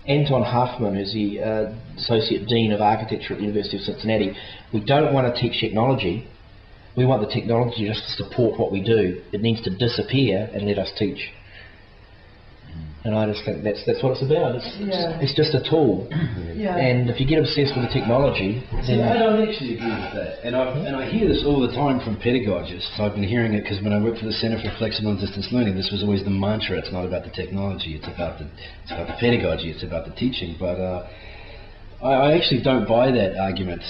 Anton Huffman, who's the Associate Dean of Architecture at the University of Cincinnati. We don't want to teach technology. We want the technology just to support what we do. It needs to disappear and let us teach. And I just think that's what it's about. It's just a tool. And if you get obsessed with the technology... I don't actually agree with that. And I hear this all the time from pedagogists. I've been hearing it because when I worked for the Centre for Flexible and Distance Learning, this was always the mantra. It's not about the technology, it's about the pedagogy, it's about the teaching. But I actually don't buy that argument.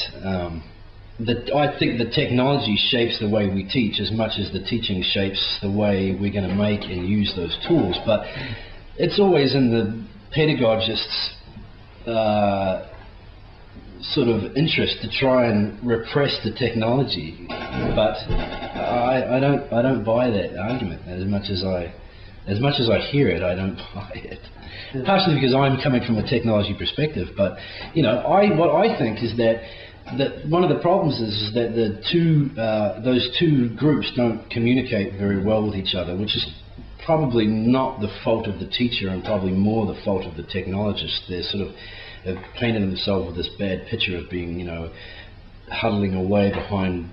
I think the technology shapes the way we teach as much as the teaching shapes the way we're going to make and use those tools. But it's always in the pedagogist's sort of interest to try and repress the technology, but I don't buy that argument as much as I hear it. I don't buy it. Partially because I'm coming from a technology perspective, but what I think is that one of the problems is that those two groups don't communicate very well with each other, which is probably not the fault of the teacher and probably more the fault of the technologist. They're sort of painted themselves with this bad picture of being, huddling away behind,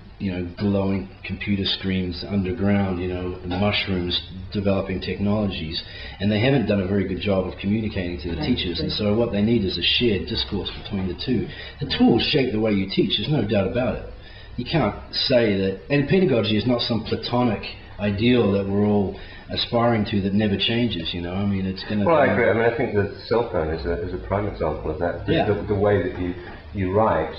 glowing computer screens underground, mushrooms developing technologies, and they haven't done a very good job of communicating to the teachers. And so what they need is a shared discourse between the two. The tools shape the way you teach, there's no doubt about it. You can't say that, and pedagogy is not some platonic ideal that we're all aspiring to that never changes, I mean, it's going to... Well, I agree. I mean, I think the cell phone is a prime example of that. The way that you write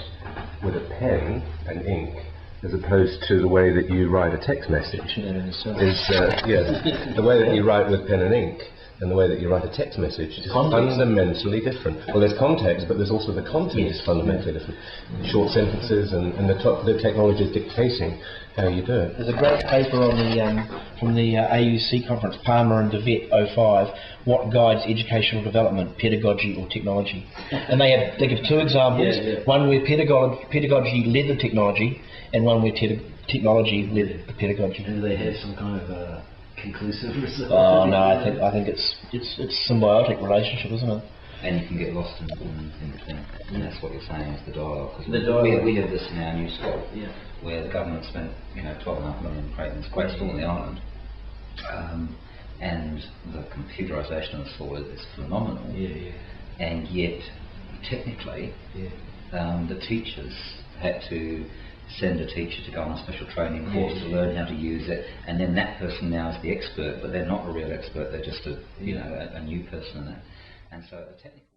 with a pen and ink as opposed to the way that you write a text message is, the way that you write with pen and ink and the way that you write a text message is fundamentally different. Well, there's context, but there's also the content is fundamentally different. Short sentences and the technology is dictating how you do it. There's a great paper on from the AUC conference, Palmer and DeVette 05, what guides educational development, pedagogy or technology? And they give two examples, one where pedagogy led the technology and one where technology led the pedagogy. And do they have some kind of conclusive result? Oh no, I think it's symbiotic relationship, isn't it? And you can get lost in between. And that's what you're saying is the dialogue. Because we have this in our new school, where the government spent $12.5 million creating this great school on the island, and the computerisation of the school is phenomenal. And yet, technically, the teachers had to send a teacher to go on a special training course to learn how to use it, and then that person now is the expert, but they're not a real expert. They're just a new person in that. And so the technical